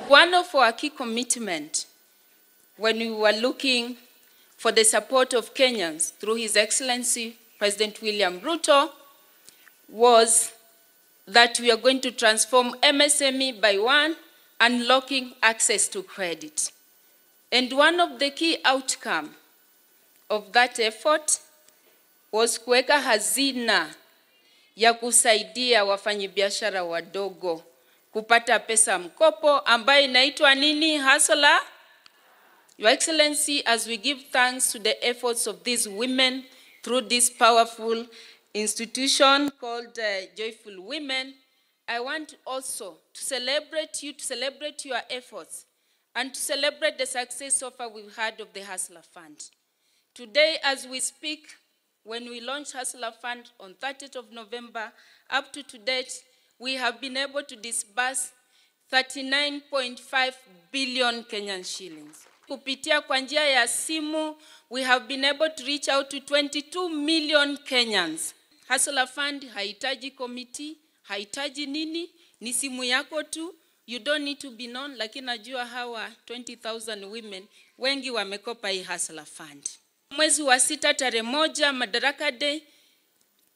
One of our key commitments when we were looking for the support of Kenyans through His Excellency President William Ruto was that we are going to transform MSME by one, unlocking access to credit. And one of the key outcomes of that effort was kuweka hazina ya kusaidia wafanyabiashara wadogo kupata pesa mkopo ambayo inaitwa nini? Hustler. Your Excellency, as we give thanks to the efforts of these women through this powerful institution called Joyful Women, I want also to celebrate you, to celebrate your efforts, and to celebrate the success so far we've had of the Hustler Fund. Today, as we speak, when we launched Hustler Fund on 30th of November, up to date, we have been able to disburse 39.5 billion Kenyan shillings. Kupitia kwa njia ya simu, we have been able to reach out to 22 million Kenyans. Hustler Fund haitaji committee, haitaji nini, ni simu yako tu. You don't need to be known, lakini najua hawa 20,000 women wengi wamekopa hii Hustler Fund. Mwezi wa 6 tarehe 1 Madaraka Day,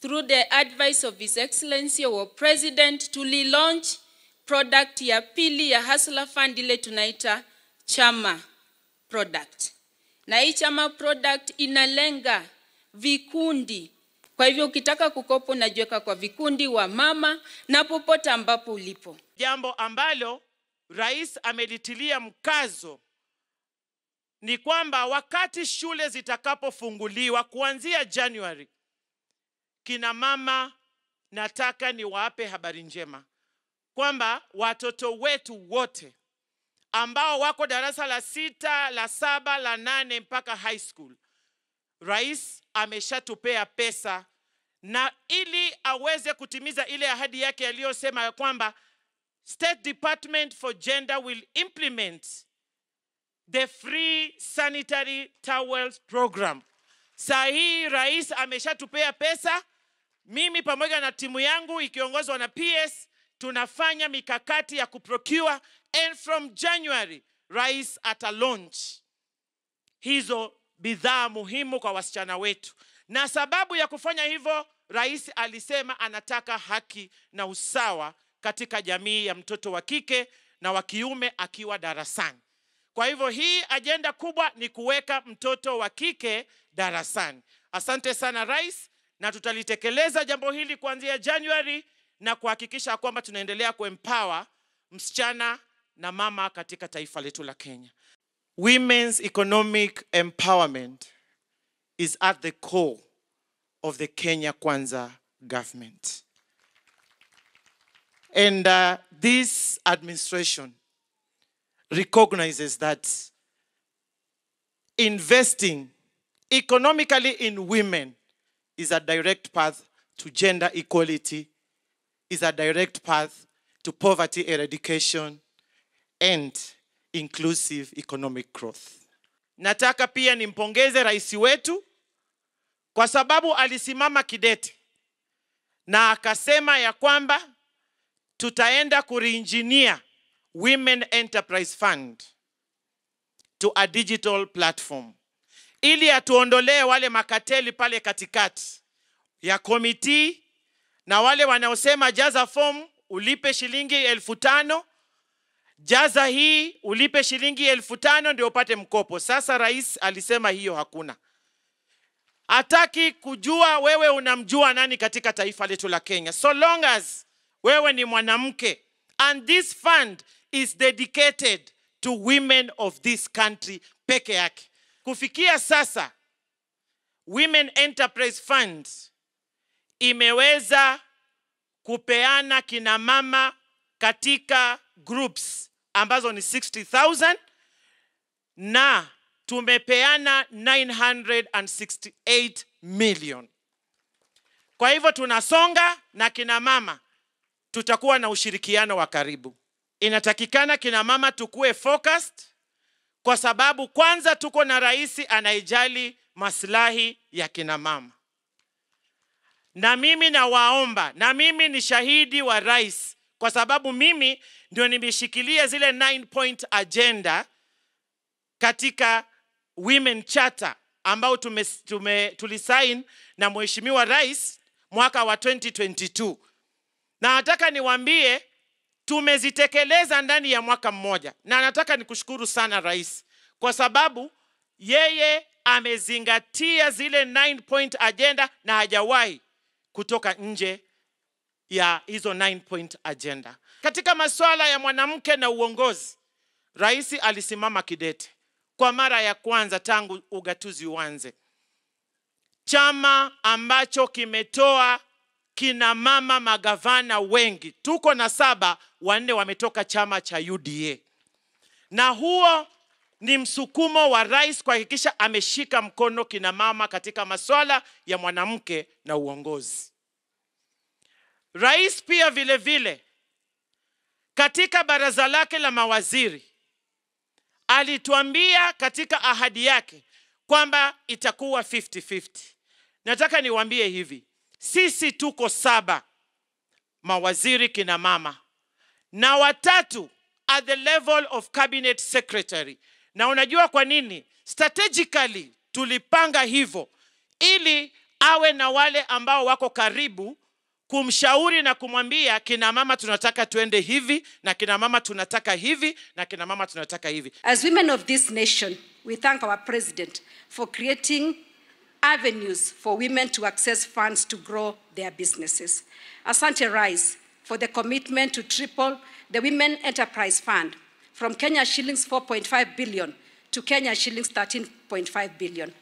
through the advice of His Excellency our President, tulilaunch product ya pili ya Hustler Fund ile tunaita chama product. Na hii chama product inalenga vikundi. Kwa hivyo ukitaka kukopa unajiweka kwa vikundi wa mama na popote ambapo ulipo. Jambo ambalo Rais amelitilia mkazo ni kwamba wakati shule zitakapofunguliwa kuanzia January, kina mama nataka niwape habari njema kwamba watoto wetu wote ambao wako darasa la 6, la 7, la 8 mpaka high school, Rais ameshatupea pesa na ili aweze kutimiza ile ahadi yake aliyosema kwamba State Department for Gender will implement the free sanitary towels program. Sahi Rais ameshatupea pesa. Mimi pamoja na timu yangu ikiongozwa na PS tunafanya mikakati ya kuprocure, and from January Rais ata launch hizo bidhaa muhimu kwa wasichana wetu. Na sababu ya kufanya hivyo, Rais alisema anataka haki na usawa katika jamii ya mtoto wa kike na wa kiume akiwa darasani. Kwa hivyo hii agenda kubwa ni kuweka mtoto wa kike darasani. Asante sana Rais, na tutalitekeleza jambo hili kuanzia January na kuhakikisha kwamba tunaendelea kuempower msichana na mama katika taifa letu la Kenya. Women's economic empowerment is at the core of the Kenya Kwanza government. And this administration recognizes that investing economically in women is a direct path to gender equality, is a direct path to poverty eradication and inclusive economic growth. Nataka pia nimpongeze Rais wetu kwa sababu alisimama kidete na akasema ya kwamba tutaenda kureengineer Women Enterprise Fund to a digital platform ili atuondolee wale makateli pale katikati ya committee na wale wanaosema jaza form ulipe shilingi 5,000, jaza hii ulipe shilingi 5,000 ndio upate mkopo. Sasa Rais alisema hiyo hakuna. Hataki kujua wewe unamjua nani katika taifa letu la Kenya. So long as wewe ni mwanamke, and this fund is dedicated to women of this country peke yake. Kufikia sasa, Women Enterprise Fund imeweza kupeana kina mama katika groups ambazo ni 60,000 na tumepeana 968 million. Kwa hivyo tunasonga na kina mama tutakuwa na ushirikiano wa karibu. Inatakikana kina mama tukue focused kwa sababu kwanza tuko na Rais anayejali maslahi ya kina mama. Na mimi nawaomba, na mimi ni shahidi wa Rais kwa sababu mimi ndio nimeshikilia zile 9-point agenda katika Women Charter ambao tulisign na Mheshimiwa Rais mwaka wa 2022. Na nataka niwaambie tumezitekeleza ndani ya mwaka mmoja. Na nataka nikushukuru sana Rais kwa sababu yeye amezingatia zile 9-point agenda na hajawahi kutoka nje ya hizo 9-point agenda. Katika masuala ya mwanamke na uongozi, Rais alisimama kidete kwa mara ya kwanza tangu ugatuzi uanze. Chama ambacho kimetoa kina mama magavana wengi, tuko na 7, 4 wametoka chama cha UDA. Na huo ni msukumo wa Rais kuhakikisha ameshika mkono kina mama katika masuala ya mwanamke na uongozi. Rais pia vile vile katika baraza lake la mawaziri alituambia katika ahadi yake kwamba itakuwa 50-50. Nataka niwaambie hivi, sisi tuko 7 mawaziri kina mama na 3 at the level of cabinet secretary. Na unajua kwa nini? Strategically tulipanga hivyo ili awe na wale ambao wako karibu kumshauri na kumwambia kina mama tunataka tuende hivi, na kina mama tunataka hivi, na kina mama tunataka hivi. As women of this nation, we thank our president for creating avenues for women to access funds to grow their businesses. Asante Rais for the commitment to triple the Women Enterprise Fund from Kenya shillings 4.5 billion to Kenya shillings 13.5 billion.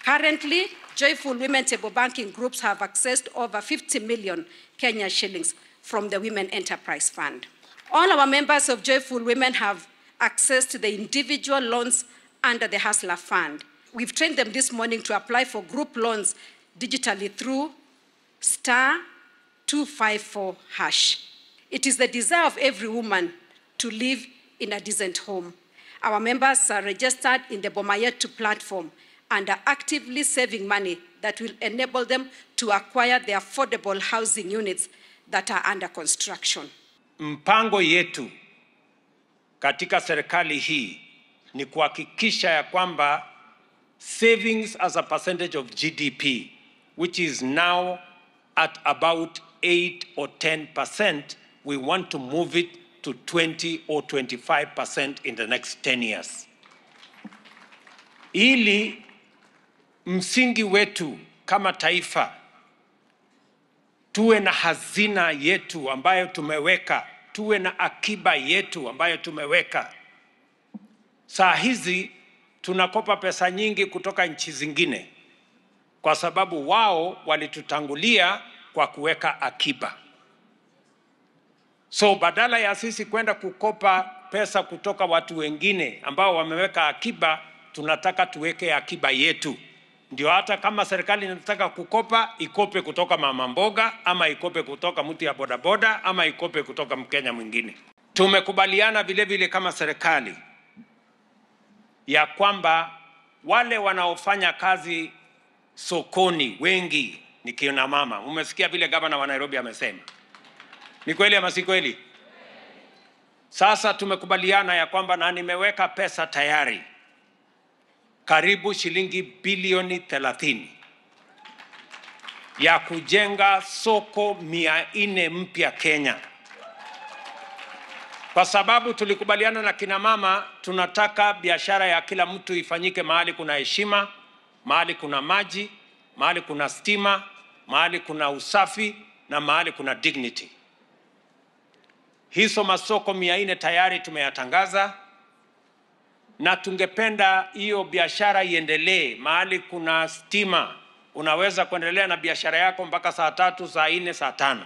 Currently, Joyful Women Table Banking Groups have accessed over 50 million Kenya shillings from the Women Enterprise Fund. All our members of Joyful Women have access to the individual loans under the Hustler Fund. We've trained them this morning to apply for group loans digitally through *254#. It is the desire of every woman to live in a decent home. Our members are registered in the Bomayetu platform and are actively saving money that will enable them to acquire the affordable housing units that are under construction. Mpango yetu katika serikali hii ni kuhakikisha ya kwamba savings as a percentage of GDP, which is now at about 8 or 10%, we want to move it to 20 or 25% in the next 10 years. Ili msingi wetu kama taifa, tuwe na hazina yetu ambayo tumeweka, tuwe na akiba yetu ambayo tumeweka. Saa hizi tunakopa pesa nyingi kutoka nchi zingine kwa sababu wao walitutangulia kwa kuweka akiba. So badala ya sisi kwenda kukopa pesa kutoka watu wengine ambao wameweka akiba, tunataka tuweke akiba yetu. Ndio hata kama serikali inataka kukopa, ikope kutoka mama mboga, ama ikope kutoka mtu ya bodaboda, ama ikope kutoka Mkenya mwingine. Tumekubaliana vile vile kama serikali ya kwamba wale wanaofanya kazi sokoni wengi ni kina mama. Umesikia vile gavana wa Nairobi amesema. Ni kweli ama si kweli? Sasa tumekubaliana ya kwamba, na nimeweka pesa tayari, karibu shilingi bilioni 30 ya kujenga soko 400 mpya Kenya. Kwa sababu tulikubaliana na kina mama, tunataka biashara ya kila mtu ifanyike mahali kuna heshima, mahali kuna maji, mahali kuna stima, mahali kuna usafi, na mahali kuna dignity. Hizo masoko 400 tayari tumeyatangaza, na tungependa hiyo biashara iendelee. Mahali kuna stima, unaweza kuendelea na biashara yako mpaka saa 3, saa 4, saa 5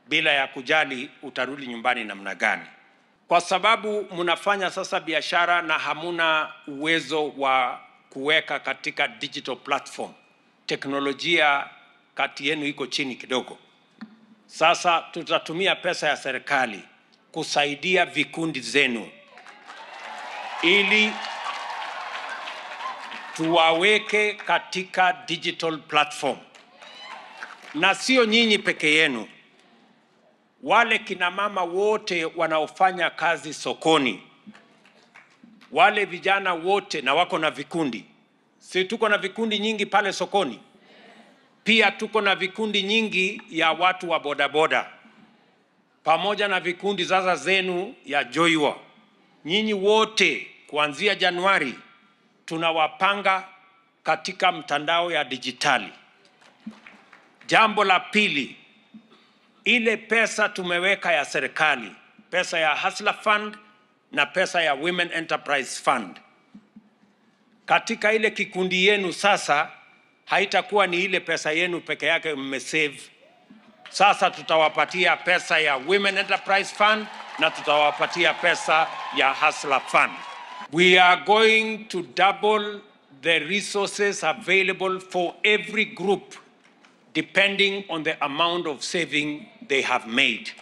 bila ya kujali utarudi nyumbani namna gani. Kwa sababu mnafanya sasa biashara na hamuna uwezo wa kuweka katika digital platform, teknolojia kati yenu iko chini kidogo. Sasa tutatumia pesa ya serikali kusaidia vikundi zenu ili tuwaweke katika digital platform. Na sio nyinyi peke yenu. wale kina mama wote wanaofanya kazi sokoni, wale vijana wote na wako na vikundi. Si tuko na vikundi nyingi pale sokoni? Pia tuko na vikundi nyingi ya watu wa bodaboda, pamoja na vikundi sasa zenu ya Joiwa. Nyinyi wote kuanzia Januari tunawapanga katika mtandao ya dijitali. Jambo la pili, ile pesa tumeweka ya serikali, pesa ya Hustler Fund na pesa ya Women Enterprise Fund. Katika ile kikundi yenu sasa, haitakuwa ni ile pesa yenu peke yake mmesave. Sasa tutawapatia pesa ya Women Enterprise Fund na tutawapatia pesa ya Hustler Fund. We are going to double the resources available for every group depending on the amount of saving they have made.